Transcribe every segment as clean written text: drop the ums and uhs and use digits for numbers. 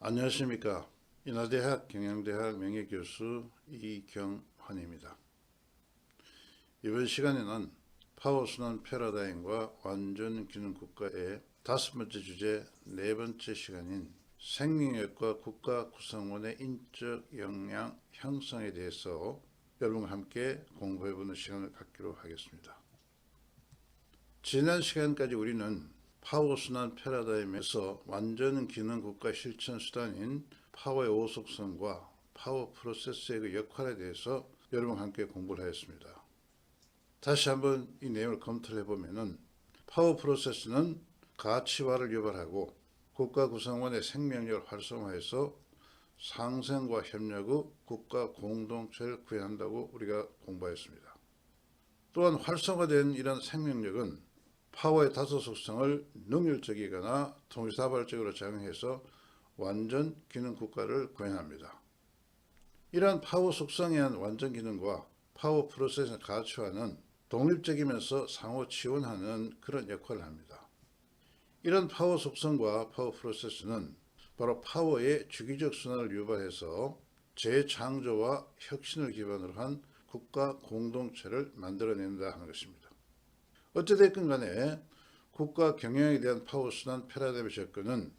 안녕하십니까. 인하대학 경영대학 명예교수 이경환입니다. 이번 시간에는 파워순환 패러다임과 완전균형국가의 5번째 주제 4번째 시간인 생명력과 국가 구성원의 인적 역량 형성에 대해서 여러분과 함께 공부해보는 시간을 갖기로 하겠습니다. 지난 시간까지 우리는 파워순환 패러다임에서 완전균형국가 실천 수단인 파워의 5속성과 파워 프로세스의 그 역할에 대해서 여러분과 함께 공부를 하였습니다. 다시 한번 이 내용을 검토를 해보면 파워 프로세스는 가치화를 유발하고 국가 구성원의 생명력을 활성화해서 상생과 협력 후 국가 공동체를 구현한다고 우리가 공부하였습니다. 또한 활성화된 이런 생명력은 파워의 5속성을 능률적이거나 동시다발적으로 작용해서 완전 기능 국가를 구현합니다. 이러한 파워 속성에 의한 완전 기능과 파워 프로세스의 가치화는 독립적이면서 상호 지원하는 그런 역할을 합니다. 이런 파워 속성과 파워 프로세스는 바로 파워의 주기적 순환을 유발해서 재창조와 혁신을 기반으로 한 국가 공동체를 만들어낸다 하는 것입니다. 어찌됐건 간에 국가 경영에 대한 파워순환 패러다임의 접근은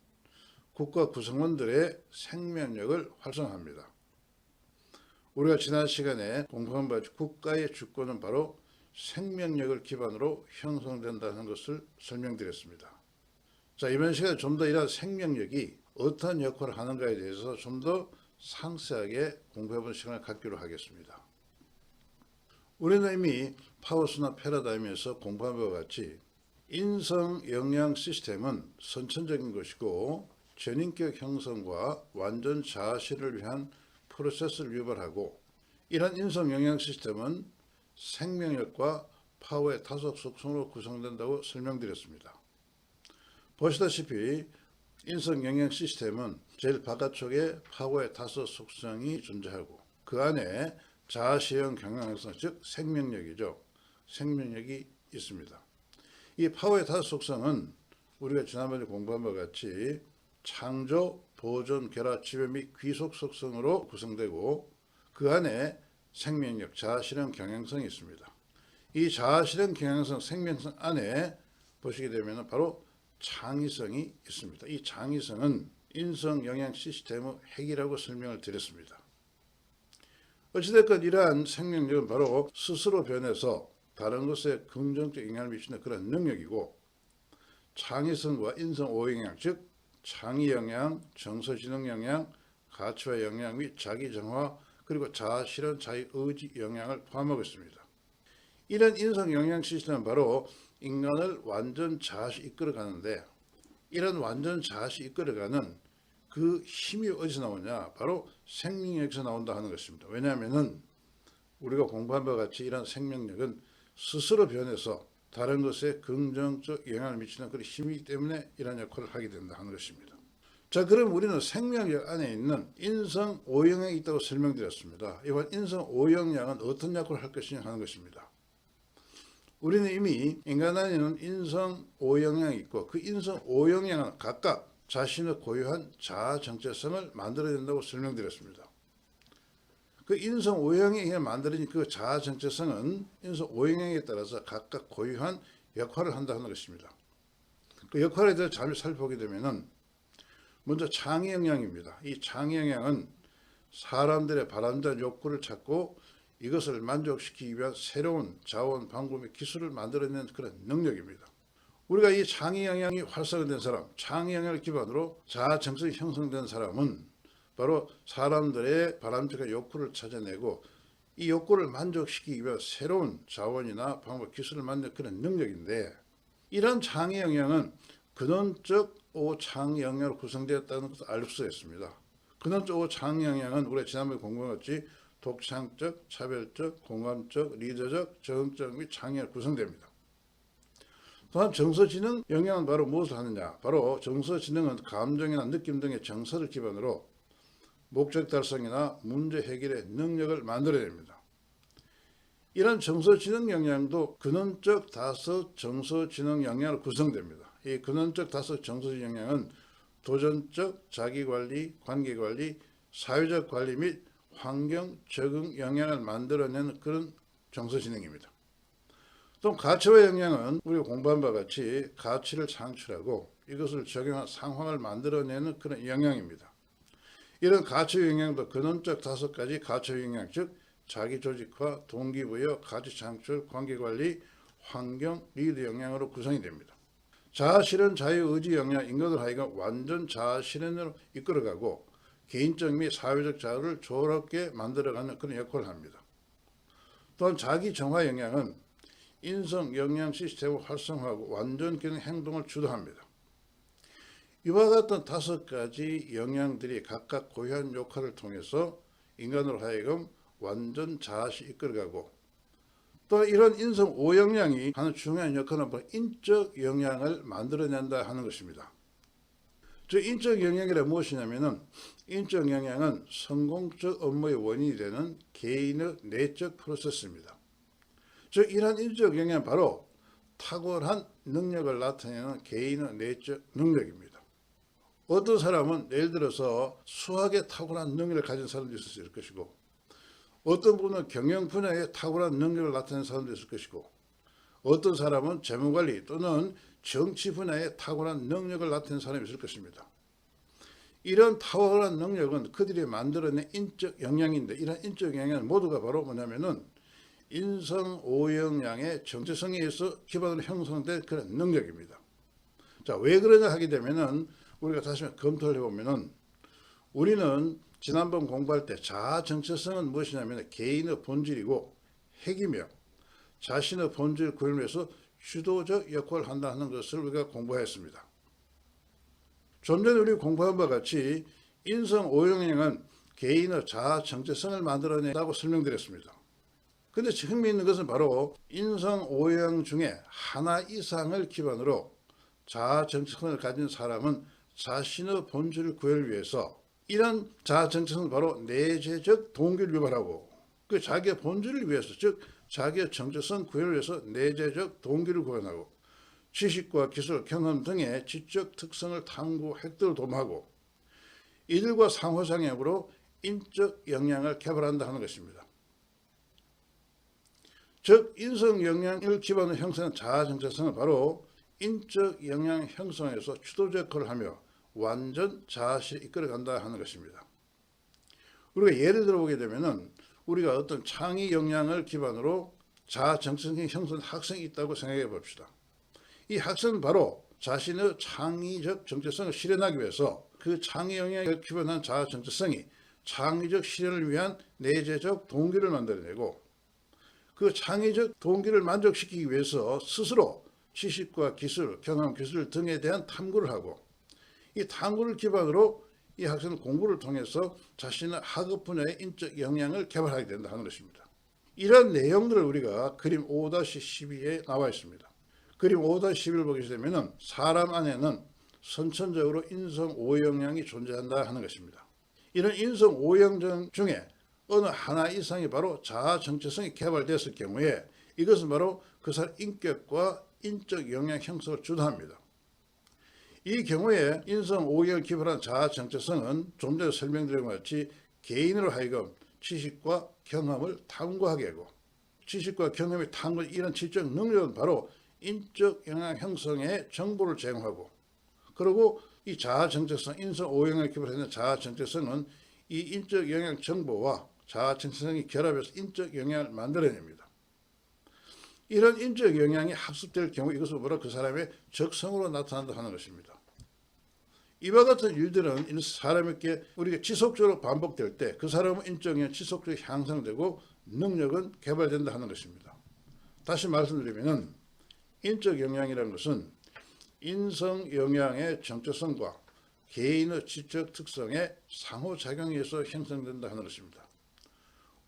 국가 구성원들의 생명력을 활성화합니다. 우리가 지난 시간에 공부한 바 국가의 주권은 바로 생명력을 기반으로 형성된다는 것을 설명드렸습니다. 자, 이번 시간에 좀 더 이러한 생명력이 어떤 역할을 하는가에 대해서 좀 더 상세하게 공부해보는 시간을 갖기로 하겠습니다. 우리는 이미 파워순환 패러다임에서 공부한 바와 같이 인성 영양 시스템은 선천적인 것이고 전인격 형성과 완전 자아실을 위한 프로세스를 유발하고 이러한 인성 영양 시스템은 생명력과 파워의 5속성으로 구성된다고 설명드렸습니다. 보시다시피 인성 영양 시스템은 제일 바깥쪽에 파워의 5속성이 존재하고 그 안에 자아시형 경영형성, 즉 생명력이죠. 생명력이 있습니다. 이 파워의 5속성은 우리가 지난번에 공부한 바 같이 창조, 보존, 결합, 지배 및 귀속 속성으로 구성되고 그 안에 생명력, 자아실현 경영성이 있습니다. 이 자아실현 경영성, 생명성 안에 보시게 되면 바로 창의성이 있습니다. 이 창의성은 인성 영양 시스템의 핵이라고 설명을 드렸습니다. 어찌됐건 이러한 생명력은 바로 스스로 변해서 다른 것에 긍정적 영향을 미치는 그런 능력이고 창의성과 인성 5영향, 즉 창의영향, 정서지능영향, 가치화 영향 및 자기정화 그리고 자아실현, 자유의지 영향을 포함하고 있습니다. 이런 인성 영향 시스템은 바로 인간을 완전 자아시 이끌어가는데 이런 완전 자아시 이끌어가는 그 힘이 어디서 나오냐? 바로 생명력에서 나온다 하는 것입니다. 왜냐하면 우리가 공부한 바와 같이 이런 생명력은 스스로 변해서 다른 것에 긍정적 영향을 미치는 그런 힘이기 때문에 이런 역할을 하게 된다 하는 것입니다. 자, 그럼 우리는 생명력 안에 있는 인성 5영향이 있다고 설명드렸습니다. 이번 인성 5영향은 어떤 역할을 할 것이냐 하는 것입니다. 우리는 이미 인간 안에는 인성 5영향이 있고 그 인성 5영향은 각각 자신의 고유한 자아 정체성을 만들어낸다고 설명드렸습니다. 그 인성 5영향에 의해 만들어진 그 자아 정체성은 인성 5영향에 따라서 각각 고유한 역할을 한다는 것입니다. 그 역할에 대해서 잠시 살펴보게 되면 먼저 창의 영향입니다. 이 창의 영향은 사람들의 바람직한 욕구를 찾고 이것을 만족시키기 위한 새로운 자원, 방법 및 기술을 만들어내는 그런 능력입니다. 우리가 이 창의 영향이 활성화된 사람, 창의 영향을 기반으로 자아 정성이 형성된 사람은 바로 사람들의 바람직한 욕구를 찾아내고 이 욕구를 만족시키기 위한 새로운 자원이나 방법, 기술을 만드는 그런 능력인데 이런 창의 영향은 근원적 5창의 영향으로 구성되었다는 것을 알 수 있습니다. 근원적 5창의 영향은 우리가 지난번에 공부했지 독창적, 차별적, 공감적, 리더적, 적응적 및 창의로 구성됩니다. 또한 정서지능 영향은 바로 무엇을 하느냐? 바로 정서지능은 감정이나 느낌 등의 정서를 기반으로 목적 달성이나 문제 해결의 능력을 만들어냅니다. 이런 정서지능 영향도 근원적 5 정서지능 영향으로 구성됩니다. 이 근원적 5 정서지능 영향은 도전적 자기관리, 관계관리, 사회적 관리 및 환경 적응 역량을 만들어내는 그런 정서진흥입니다. 또 가치와 역량은 우리가 공부한 바와 같이 가치를 창출하고 이것을 적용한 상황을 만들어내는 그런 역량입니다. 이런 가치 역량도 근원적 5가지 가치 역량, 즉 자기조직화, 동기부여, 가치창출, 관계관리, 환경, 리드 역량으로 구성이 됩니다. 자아실현, 자유의지 역량, 인간을 하여금 완전 자아실현으로 이끌어가고 개인적 및 사회적 자유를 조롭게 만들어가는 그런 역할을 합니다. 또한 자기정화 역량은 인성 역량 시스템을 활성화하고 완전 기능 행동을 주도합니다. 이와 같은 5가지 역량들이 각각 고유한 역할을 통해서 인간으로 하여금 완전 자아시 이끌어가고 또 이런 인성 5역량이 하는 중요한 역할은 인적 역량을 만들어낸다 하는 것입니다. 즉 인적 역량이란 무엇이냐면은 인적 역량은 성공적 업무의 원인이 되는 개인의 내적 프로세스입니다. 즉 이러한 인적 역량은 바로 탁월한 능력을 나타내는 개인의 내적 능력입니다. 어떤 사람은 예를 들어서 수학에 탁월한 능력을 가진 사람도 있을 것이고 어떤 분은 경영 분야에 탁월한 능력을 나타내는 사람도 있을 것이고 어떤 사람은 재무관리 또는 정치 분야에 탁월한 능력을 나타내는 사람이 있을 것입니다. 이런 탁월한 능력은 그들이 만들어낸 인적 역량인데 이런 인적 역량은 모두가 바로 뭐냐면은 인성 5역량의 정체성에 의해서 기반으로 형성된 그런 능력입니다. 자, 왜 그러냐 하게 되면은 우리가 다시 검토를 해보면은 우리는 지난번 공부할 때 자아 정체성은 무엇이냐면 개인의 본질이고 핵이며 자신의 본질 구현을 위해서 주도적 역할을 한다는 것을 우리가 공부했습니다. 좀 전에 우리 공부한 바와 같이 인성 5역량은 개인의 자아 정체성을 만들어낸다고 설명드렸습니다. 그런데 흥미있는 것은 바로 인성 5역량 중에 하나 이상을 기반으로 자아 정체성을 가진 사람은 자신의 본질을 구현을 위해서 이런 자아 정체성은 바로 내재적 동기를 유발하고 그 자기의 본질을 위해서 즉 자기의 정체성 구현을 위해서 내재적 동기를 구현하고 지식과 기술, 경험 등의 지적 특성을 탐구, 획득을 도모하고 이들과 상호작용으로 인적 역량을 개발한다 하는 것입니다. 즉 인성 역량을 기반으로 형성한 자아 정체성은 바로 인적 역량 형성에서 주도적 역할을 하며 완전 자아실을 이끌어간다 하는 것입니다. 우리가 예를 들어보게 되면은 우리가 어떤 창의 역량을 기반으로 자아 정체성이 형성된 학생이 있다고 생각해 봅시다. 이 학생은 바로 자신의 창의적 정체성을 실현하기 위해서 그 창의 역량을 기반한 자아 정체성이 창의적 실현을 위한 내재적 동기를 만들어내고 그 창의적 동기를 만족시키기 위해서 스스로 지식과 기술, 경험, 기술 등에 대한 탐구를 하고 이 탐구를 기반으로 이 학생은 공부를 통해서 자신의 학업 분야의 인적 역량을 개발하게 된다 하는 것입니다. 이런 내용들을 우리가 그림 5-12에 나와 있습니다. 그림 5-11을 보게 되면 사람 안에는 선천적으로 인성 5역량이 존재한다 하는 것입니다. 이런 인성 5역량 중에 어느 하나 이상이 바로 자아 정체성이 개발됐을 경우에 이것은 바로 그 사람 인격과 인적 역량 형성을 주도합니다. 이 경우에 인성 5역량을 기반한 자아 정체성은 좀 전에 설명드린 것 같이 개인으로 하여금 지식과 경험을 탐구하게 하고 지식과 경험이 탐구 이런 지적 능력은 바로 인적 역량 형성에 정보를 제공하고 그리고 이 자아 정체성 인성 5역량을 기반한 자아 정체성은 이 인적 역량 정보와 자아 정체성이 결합해서 인적 역량을 만들어냅니다. 이런 인적 역량이 합습될 경우 이것을 바로 그 사람의 적성으로 나타난다 하는 것입니다. 이와 같은 일들은 사람에게 우리가 지속적으로 반복될 때 그 사람의 인적 역량이 지속적으로 향상되고 능력은 개발된다 하는 것입니다. 다시 말씀드리면 인적 역량이라는 것은 인성 역량의 정체성과 개인의 지적 특성의 상호작용에 의해서 형성된다 하는 것입니다.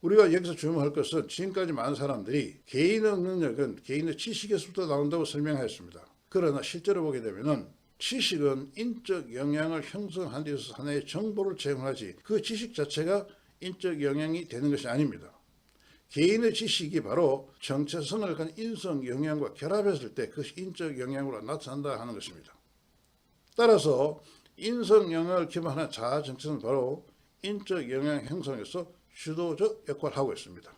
우리가 여기서 주목할 것은 지금까지 많은 사람들이 개인의 능력은 개인의 지식에서부터 나온다고 설명하였습니다. 그러나 실제로 보게 되면 지식은 인적 역량을 형성하는 데 있어서 하나의 정보를 제공하지 그 지식 자체가 인적 역량이 되는 것이 아닙니다. 개인의 지식이 바로 정체성을 가진 인성 역량과 결합했을 때 그것이 인적 역량으로 나타난다 하는 것입니다. 따라서 인성 영향을 기반한 자아 정체는 바로 인적 영향 형성에서 주도적 역할을 하고 있습니다.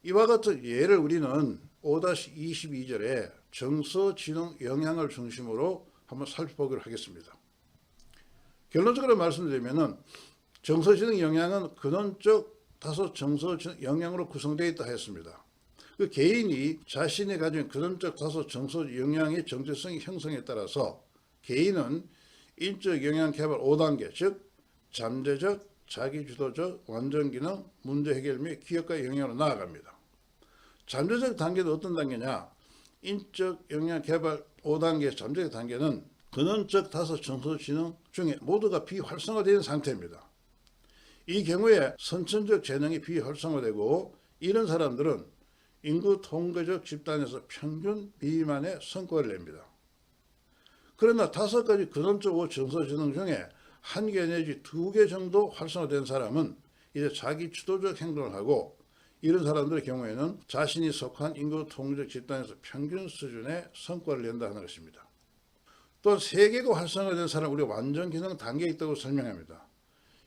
이와 같은 예를 우리는 5-22절에 정서지능 영향을 중심으로 한번 살펴보기로 하겠습니다. 결론적으로 말씀드리면 정서지능 영향은 근원적 다소 정서지능 영향으로 구성되어 있다 했습니다. 그 개인이 자신이 가진 근원적 다소 정서 영향의 정체성의 형성에 따라서 개인은 인적 영향 개발 5단계, 즉 잠재적, 자기주도적, 완전기능, 문제 해결 및 기억과 영향으로 나아갑니다. 잠재적 단계도 어떤 단계냐? 인적 영향 개발 5단계 잠재적 단계는 근원적 다섯 정서지능 중에 모두가 비활성화된 상태입니다. 이 경우에 선천적 재능이 비활성화되고 이런 사람들은 인구 통계적 집단에서 평균 미만의 성과를 냅니다. 그러나 5가지 근원적 정서지능 중에 1개 내지 2개 정도 활성화된 사람은 이제 자기 주도적 행동을 하고 이런 사람들의 경우에는 자신이 속한 인구 통계적 집단에서 평균 수준의 성과를 낸다는 것입니다. 또 3개가 활성화된 사람 우리가 완전 기능 단계에 있다고 설명합니다.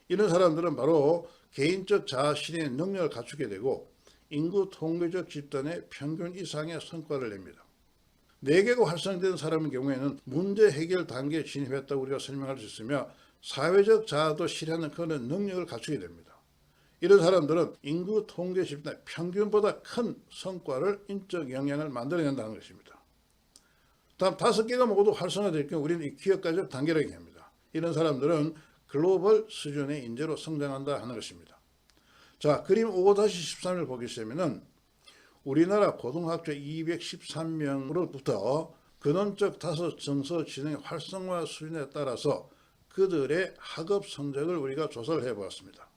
이런 사람들은 바로 개인적 자신의 능력을 갖추게 되고 인구 통계적 집단의 평균 이상의 성과를 냅니다. 4개가 활성화된 사람의 경우에는 문제 해결 단계에 진입했다고 우리가 설명할 수 있으며 사회적 자아도 실현하는 그런 능력을 갖추게 됩니다. 이런 사람들은 인구 통계 집단의 평균보다 큰 성과를 인적 영향을 만들어낸다는 것입니다. 다음 5개가 모두 활성화될 경우 우리는 이 기업가적 단계라고 합니다. 이런 사람들은 글로벌 수준의 인재로 성장한다 하는 것입니다. 자, 그림 5-13을 보게 되면 우리나라 고등학교 213명으로부터 근원적 다섯 정서 지능의 활성화 수준에 따라서 그들의 학업 성적을 우리가 조사를 해보았습니다.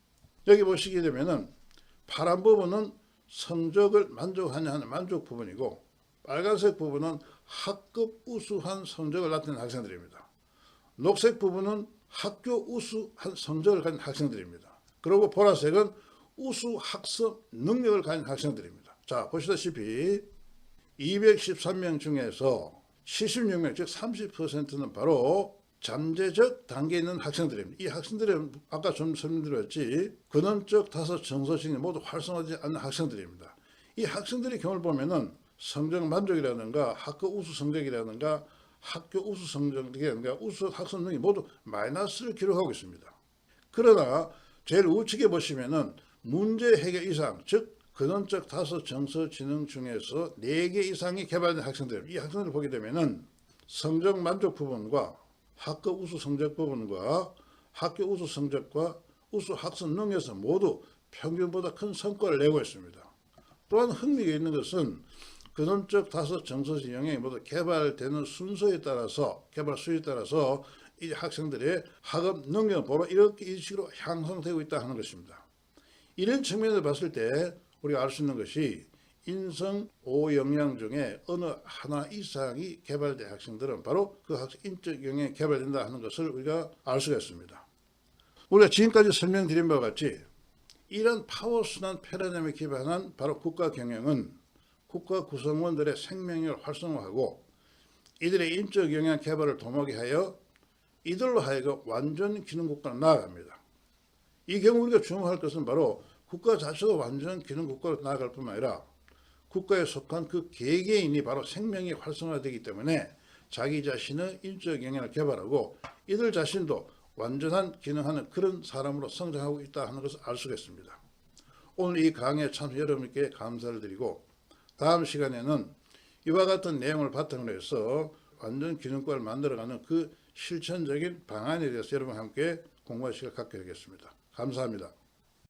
여기 보시게 되면은 파란 부분은 성적을 만족하냐 하는 만족 부분이고 빨간색 부분은 학급 우수한 성적을 나타낸 학생들입니다. 녹색 부분은 학교 우수한 성적을 가진 학생들입니다. 그리고 보라색은 우수 학습 능력을 가진 학생들입니다. 자, 보시다시피 213명 중에서 76명, 즉 30%는 바로 잠재적 단계에 있는 학생들입니다. 이 학생들은 아까 좀 설명드렸지 근원적 다섯 정서신이 모두 활성화되지 않는 학생들입니다. 이 학생들의 경우를 보면은 성적 만족이라든가 학교 우수 성적이라든가 학교 우수 성적이라든가 우수 학습 능력이 모두 마이너스를 기록하고 있습니다. 그러나 제일 우측에 보시면은 문제 해결 이상, 즉 근원적 다섯 정서 지능 중에서 4개 이상이 개발된 학생들, 이 학생들을 보게 되면은 성적 만족 부분과 학교 우수 성적 부분과 학교 우수 성적과 우수 학습 능력에서 모두 평균보다 큰 성과를 내고 있습니다. 또한 흥미가 있는 것은 근원적 다섯 정서적 영향이 모두 개발되는 순서에 따라서 개발 수에 따라서 이 학생들의 학업 능력은 바로 이렇게 이 식으로 향상되고 있다 하는 것입니다. 이런 측면을 봤을 때 우리가 알 수 있는 것이 인성 5영향 중에 어느 하나 이상이 개발된 학생들은 바로 그 학생 인적 영향이 개발된다 하는 것을 우리가 알 수가 있습니다. 우리가 지금까지 설명드린 바와 같이 이런 파워순환 패러다임에 기반한 바로 국가 경영은 국가 구성원들의 생명력을 활성화하고 이들의 인적 영향 개발을 도모하게 하여 이들로 하여금 완전 기능 국가로 나아갑니다. 이 경우 우리가 주목할 것은 바로 국가 자체가 완전 기능 국가로 나아갈 뿐만 아니라 국가에 속한 그 개개인이 바로 생명이 활성화되기 때문에 자기 자신의 인적 영향을 개발하고 이들 자신도 완전한 기능하는 그런 사람으로 성장하고 있다 하는 것을 알 수가 있습니다. 오늘 이 강의에 참석 여러분께 감사를 드리고 다음 시간에는 이와 같은 내용을 바탕으로 해서 완전 기능국가를 만들어가는 그 실천적인 방안에 대해서 여러분과 함께 공부할 시간을 갖게 되겠습니다. 감사합니다.